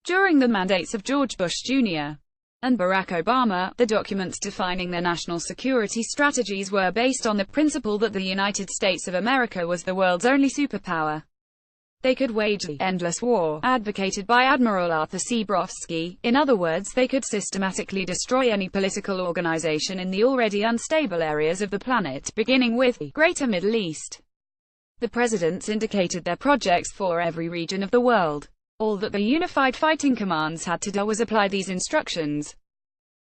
During the mandates of George Bush Jr. and Barack Obama, the documents defining their national security strategies were based on the principle that the United States of America was the world's only superpower. They could wage the endless war advocated by Admiral Arthur C. Brofsky. In other words, they could systematically destroy any political organization in the already unstable areas of the planet, beginning with the Greater Middle East. The presidents indicated their projects for every region of the world. All that the unified fighting commands had to do was apply these instructions.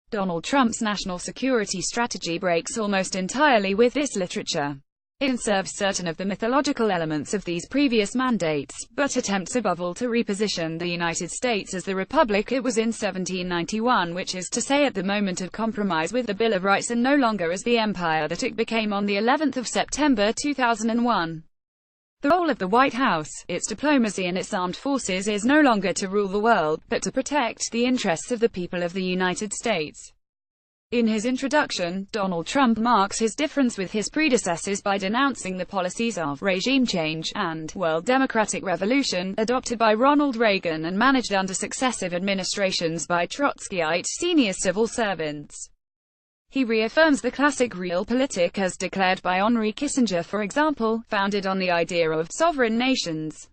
Donald Trump's national security strategy breaks almost entirely with this literature. It conserves certain of the mythological elements of these previous mandates, but attempts above all to reposition the United States as the republic it was in 1791, which is to say at the moment of compromise with the Bill of Rights, and no longer as the empire that it became on the 11th of September 2001. The role of the White House, its diplomacy and its armed forces is no longer to rule the world, but to protect the interests of the people of the United States. In his introduction, Donald Trump marks his difference with his predecessors by denouncing the policies of regime change and world democratic revolution adopted by Ronald Reagan and managed under successive administrations by Trotskyite senior civil servants. He reaffirms the classic realpolitik as declared by Henry Kissinger, for example, founded on the idea of sovereign nations.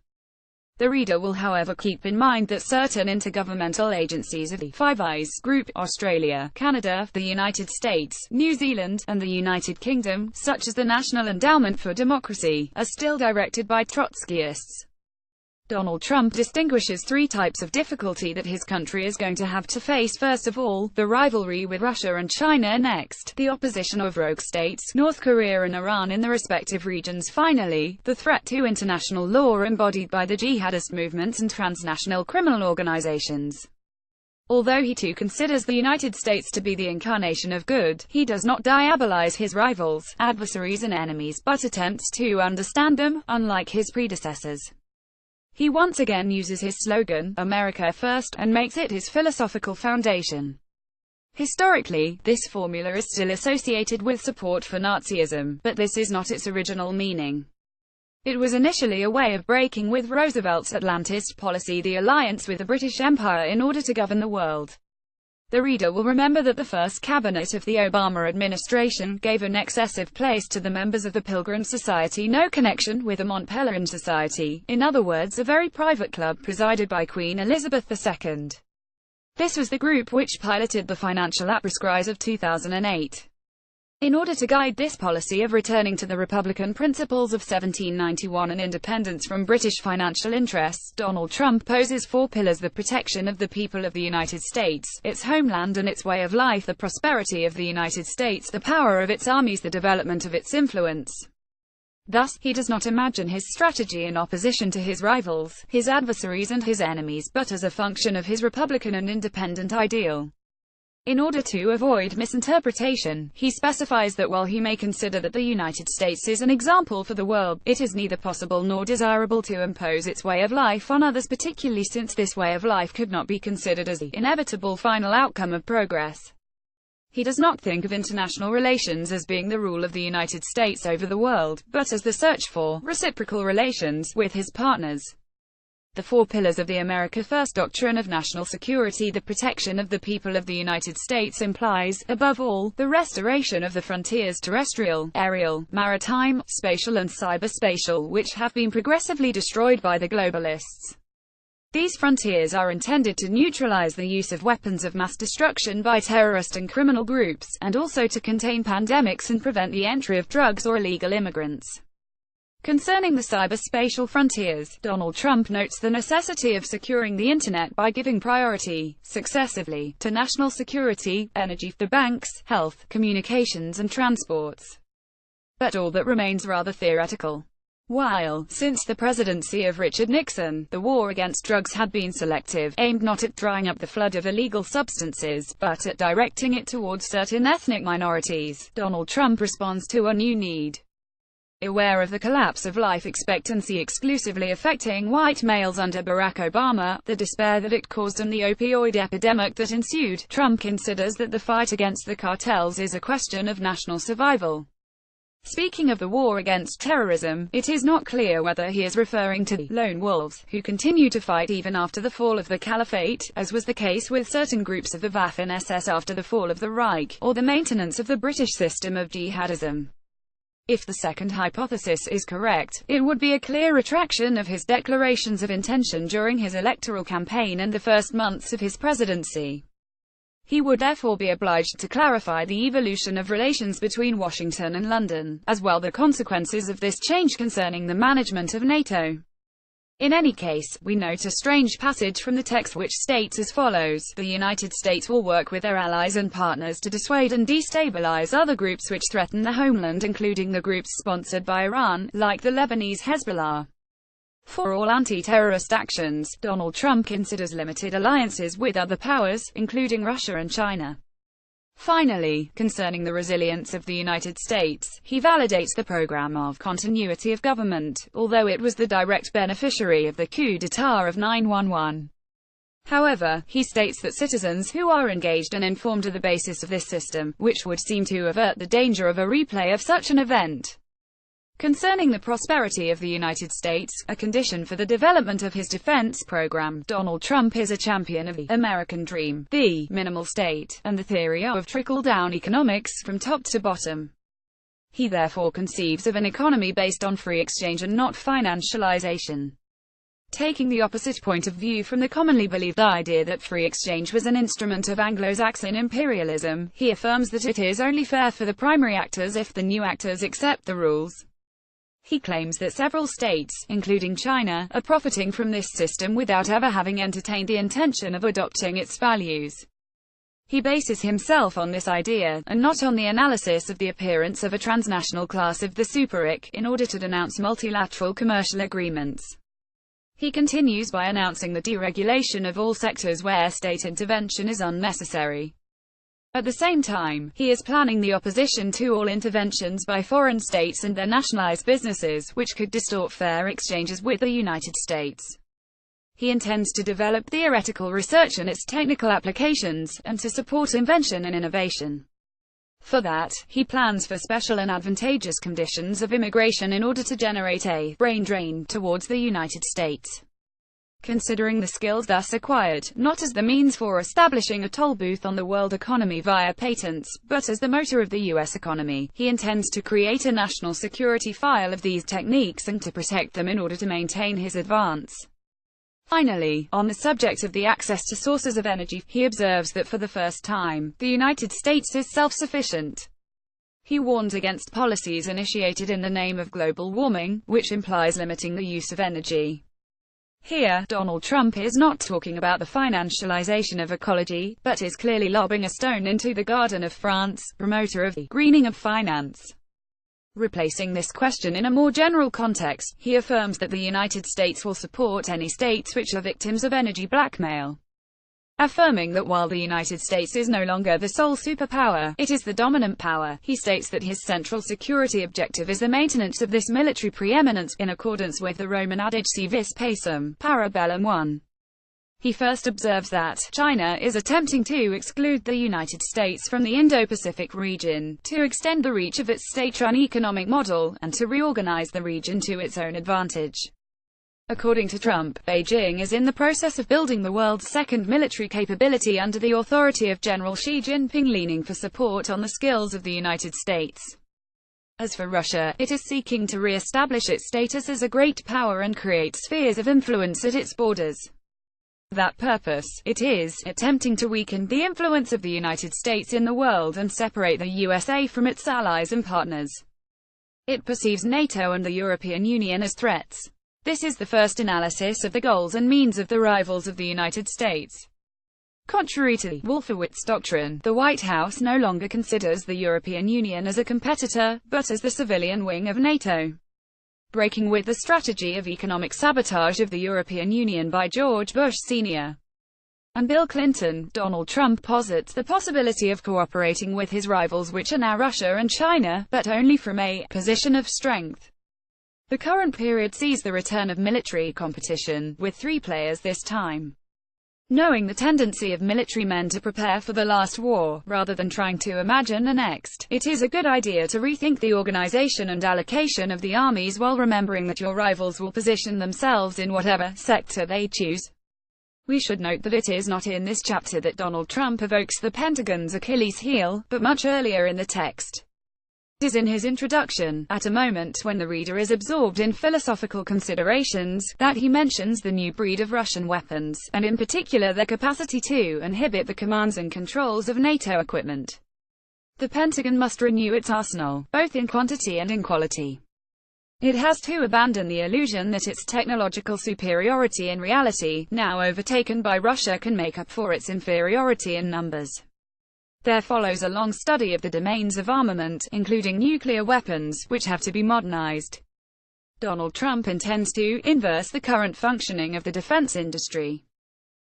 The reader will however keep in mind that certain intergovernmental agencies of the Five Eyes Group, Australia, Canada, the United States, New Zealand, and the United Kingdom, such as the National Endowment for Democracy, are still directed by Trotskyists. Donald Trump distinguishes three types of difficulty that his country is going to have to face. First of all, the rivalry with Russia and China. Next, the opposition of rogue states, North Korea and Iran in the respective regions. Finally, the threat to international law embodied by the jihadist movements and transnational criminal organizations. Although he too considers the United States to be the incarnation of good, he does not diabolize his rivals, adversaries and enemies, but attempts to understand them, unlike his predecessors. He once again uses his slogan, "America First," and makes it his philosophical foundation. Historically, this formula is still associated with support for Nazism, but this is not its original meaning. It was initially a way of breaking with Roosevelt's Atlantist policy, the alliance with the British Empire in order to govern the world. The reader will remember that the first cabinet of the Obama administration gave an excessive place to the members of the Pilgrim Society, no connection with the Mont Pelerin Society, in other words a very private club presided by Queen Elizabeth II. This was the group which piloted the financial après-crise of 2008. In order to guide this policy of returning to the Republican principles of 1791 and independence from British financial interests, Donald Trump poses four pillars: the protection of the people of the United States, its homeland and its way of life, the prosperity of the United States, the power of its armies, the development of its influence. Thus, he does not imagine his strategy in opposition to his rivals, his adversaries and his enemies, but as a function of his Republican and independent ideal. In order to avoid misinterpretation, he specifies that while he may consider that the United States is an example for the world, it is neither possible nor desirable to impose its way of life on others, particularly since this way of life could not be considered as the inevitable final outcome of progress. He does not think of international relations as being the rule of the United States over the world, but as the search for reciprocal relations with his partners. The four pillars of the America First doctrine of national security, the protection of the people of the United States, implies, above all, the restoration of the frontiers terrestrial, aerial, maritime, spatial and cyberspatial, which have been progressively destroyed by the globalists. These frontiers are intended to neutralize the use of weapons of mass destruction by terrorist and criminal groups, and also to contain pandemics and prevent the entry of drugs or illegal immigrants. Concerning the cyberspatial frontiers, Donald Trump notes the necessity of securing the Internet by giving priority, successively, to national security, energy, the banks, health, communications and transports. But all that remains rather theoretical. While, since the presidency of Richard Nixon, the war against drugs had been selective, aimed not at drying up the flood of illegal substances, but at directing it towards certain ethnic minorities, Donald Trump responds to a new need. Aware of the collapse of life expectancy exclusively affecting white males under Barack Obama, the despair that it caused and the opioid epidemic that ensued, Trump considers that the fight against the cartels is a question of national survival. Speaking of the war against terrorism, it is not clear whether he is referring to the lone wolves, who continue to fight even after the fall of the caliphate, as was the case with certain groups of the Waffen-SS after the fall of the Reich, or the maintenance of the British system of jihadism. If the second hypothesis is correct, it would be a clear retraction of his declarations of intention during his electoral campaign and the first months of his presidency. He would therefore be obliged to clarify the evolution of relations between Washington and London, as well the consequences of this change concerning the management of NATO. In any case, we note a strange passage from the text which states as follows: "The United States will work with their allies and partners to dissuade and destabilize other groups which threaten the homeland, including the groups sponsored by Iran, like the Lebanese Hezbollah." For all anti-terrorist actions, Donald Trump considers limited alliances with other powers, including Russia and China. Finally, concerning the resilience of the United States, he validates the program of continuity of government, although it was the direct beneficiary of the coup d'état of 9/11. However, he states that citizens who are engaged and informed are the basis of this system, which would seem to avert the danger of a replay of such an event. Concerning the prosperity of the United States, a condition for the development of his defense program, Donald Trump is a champion of the American dream, the minimal state, and the theory of trickle-down economics from top to bottom. He therefore conceives of an economy based on free exchange and not financialization. Taking the opposite point of view from the commonly believed idea that free exchange was an instrument of Anglo-Saxon imperialism, he affirms that it is only fair for the primary actors if the new actors accept the rules. He claims that several states, including China, are profiting from this system without ever having entertained the intention of adopting its values. He bases himself on this idea, and not on the analysis of the appearance of a transnational class of the super-rich, in order to denounce multilateral commercial agreements. He continues by announcing the deregulation of all sectors where state intervention is unnecessary. At the same time, he is planning the opposition to all interventions by foreign states and their nationalized businesses, which could distort fair exchanges with the United States. He intends to develop theoretical research and its technical applications, and to support invention and innovation. For that, he plans for special and advantageous conditions of immigration in order to generate a brain drain towards the United States. Considering the skills thus acquired, not as the means for establishing a toll booth on the world economy via patents, but as the motor of the U.S. economy, he intends to create a national security file of these techniques and to protect them in order to maintain his advance. Finally, on the subject of the access to sources of energy, he observes that for the first time, the United States is self-sufficient. He warns against policies initiated in the name of global warming, which implies limiting the use of energy. Here, Donald Trump is not talking about the financialization of ecology, but is clearly lobbing a stone into the garden of France, promoter of the greening of finance. Replacing this question in a more general context, he affirms that the United States will support any states which are victims of energy blackmail. Affirming that while the United States is no longer the sole superpower, it is the dominant power, he states that his central security objective is the maintenance of this military preeminence, in accordance with the Roman adage si vis pacem, para bellum 1. He first observes that China is attempting to exclude the United States from the Indo-Pacific region, to extend the reach of its state-run economic model, and to reorganize the region to its own advantage. According to Trump, Beijing is in the process of building the world's second military capability under the authority of General Xi Jinping, leaning for support on the skills of the United States. As for Russia, it is seeking to re-establish its status as a great power and create spheres of influence at its borders. For that purpose, it is attempting to weaken the influence of the United States in the world and separate the USA from its allies and partners. It perceives NATO and the European Union as threats. This is the first analysis of the goals and means of the rivals of the United States. Contrary to the Wolfowitz doctrine, the White House no longer considers the European Union as a competitor, but as the civilian wing of NATO. Breaking with the strategy of economic sabotage of the European Union by George Bush Sr. and Bill Clinton, Donald Trump posits the possibility of cooperating with his rivals, which are now Russia and China, but only from a position of strength. The current period sees the return of military competition, with three players this time. Knowing the tendency of military men to prepare for the last war, rather than trying to imagine a next, it is a good idea to rethink the organization and allocation of the armies while remembering that your rivals will position themselves in whatever sector they choose. We should note that it is not in this chapter that Donald Trump evokes the Pentagon's Achilles heel, but much earlier in the text. It is in his introduction, at a moment when the reader is absorbed in philosophical considerations, that he mentions the new breed of Russian weapons, and in particular their capacity to inhibit the commands and controls of NATO equipment. The Pentagon must renew its arsenal, both in quantity and in quality. It has to abandon the illusion that its technological superiority in reality, now overtaken by Russia, can make up for its inferiority in numbers. There follows a long study of the domains of armament, including nuclear weapons, which have to be modernized. Donald Trump intends to inverse the current functioning of the defense industry.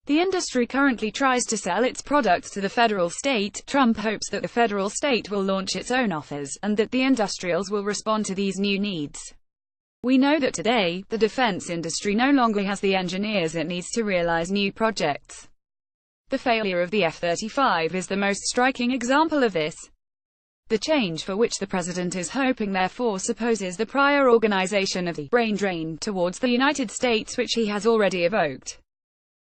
The industry currently tries to sell its products to the federal state. Trump hopes that the federal state will launch its own offers, and that the industrials will respond to these new needs. We know that today, the defense industry no longer has the engineers it needs to realize new projects. The failure of the F-35 is the most striking example of this. The change for which the president is hoping therefore supposes the prior organization of the brain drain towards the United States which he has already evoked.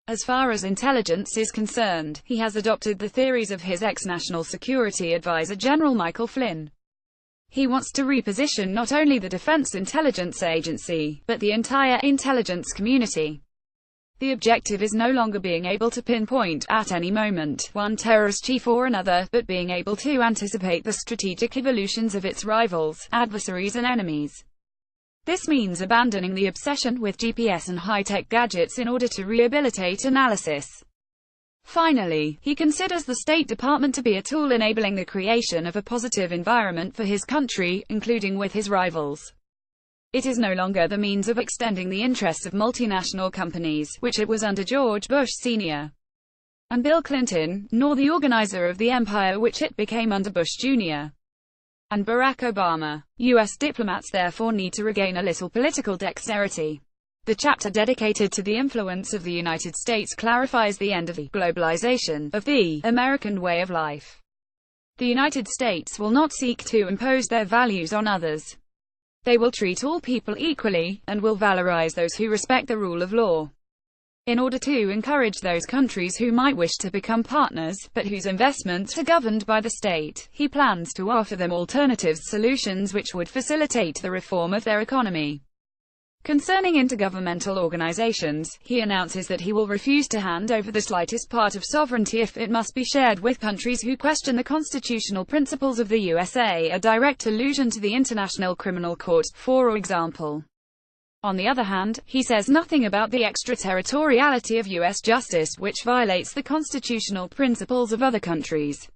As far as intelligence is concerned, he has adopted the theories of his ex-National Security Advisor General Michael Flynn. He wants to reposition not only the Defense Intelligence Agency, but the entire intelligence community. The objective is no longer being able to pinpoint, at any moment, one terrorist chief or another, but being able to anticipate the strategic evolutions of its rivals, adversaries and enemies. This means abandoning the obsession with GPS and high-tech gadgets in order to rehabilitate analysis. Finally, he considers the State Department to be a tool enabling the creation of a positive environment for his country, including with his rivals. It is no longer the means of extending the interests of multinational companies, which it was under George Bush Sr. and Bill Clinton, nor the organizer of the empire which it became under Bush Jr. and Barack Obama. U.S. diplomats therefore need to regain a little political dexterity. The chapter dedicated to the influence of the United States clarifies the end of the globalization of the American way of life. The United States will not seek to impose their values on others. They will treat all people equally, and will valorize those who respect the rule of law. In order to encourage those countries who might wish to become partners, but whose investments are governed by the state, he plans to offer them alternative solutions which would facilitate the reform of their economy. Concerning intergovernmental organizations, he announces that he will refuse to hand over the slightest part of sovereignty if it must be shared with countries who question the constitutional principles of the USA, a direct allusion to the International Criminal Court, for example. On the other hand, he says nothing about the extraterritoriality of U.S. justice, which violates the constitutional principles of other countries.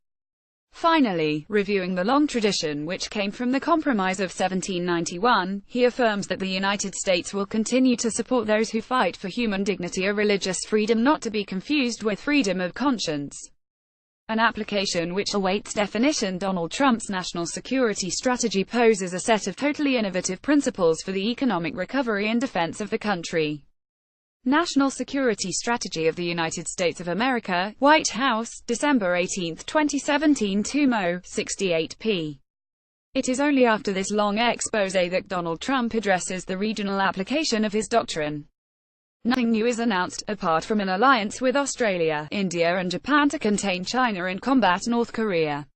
Finally, reviewing the long tradition which came from the Compromise of 1791, he affirms that the United States will continue to support those who fight for human dignity or religious freedom, not to be confused with freedom of conscience. An application which awaits definition. Donald Trump's national security strategy poses a set of totally innovative principles for the economic recovery and defense of the country. National Security Strategy of the United States of America, White House, December 18, 2017. 2mo, 68p. It is only after this long exposé that Donald Trump addresses the regional application of his doctrine. Nothing new is announced, apart from an alliance with Australia, India and Japan to contain China and combat North Korea.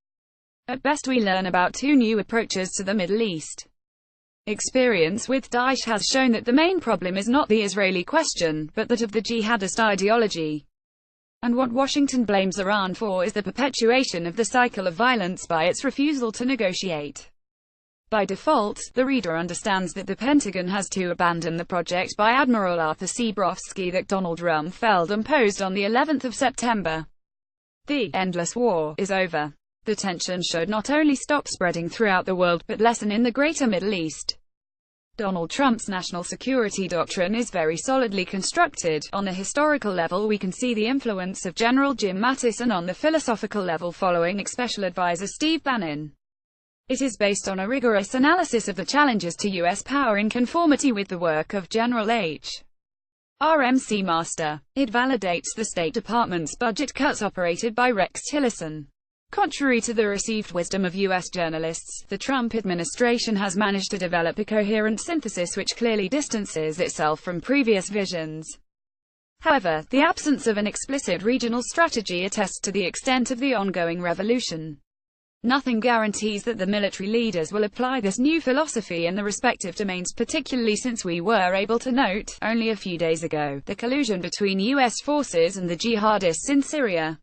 At best we learn about two new approaches to the Middle East. Experience with Daesh has shown that the main problem is not the Israeli question, but that of the jihadist ideology. And what Washington blames Iran for is the perpetuation of the cycle of violence by its refusal to negotiate. By default, the reader understands that the Pentagon has to abandon the project by Admiral Arthur C. Brofsky that Donald Rumsfeld imposed on the 11th of September. The endless war is over. The tension should not only stop spreading throughout the world, but lessen in the greater Middle East. Donald Trump's national security doctrine is very solidly constructed. On the historical level we can see the influence of General Jim Mattis, and on the philosophical level following ex-Special Advisor Steve Bannon. It is based on a rigorous analysis of the challenges to U.S. power in conformity with the work of General H. RMC Master. It validates the State Department's budget cuts operated by Rex Tillerson. Contrary to the received wisdom of U.S. journalists, the Trump administration has managed to develop a coherent synthesis which clearly distances itself from previous visions. However, the absence of an explicit regional strategy attests to the extent of the ongoing revolution. Nothing guarantees that the military leaders will apply this new philosophy in the respective domains, particularly since we were able to note, only a few days ago, the collusion between U.S. forces and the jihadists in Syria.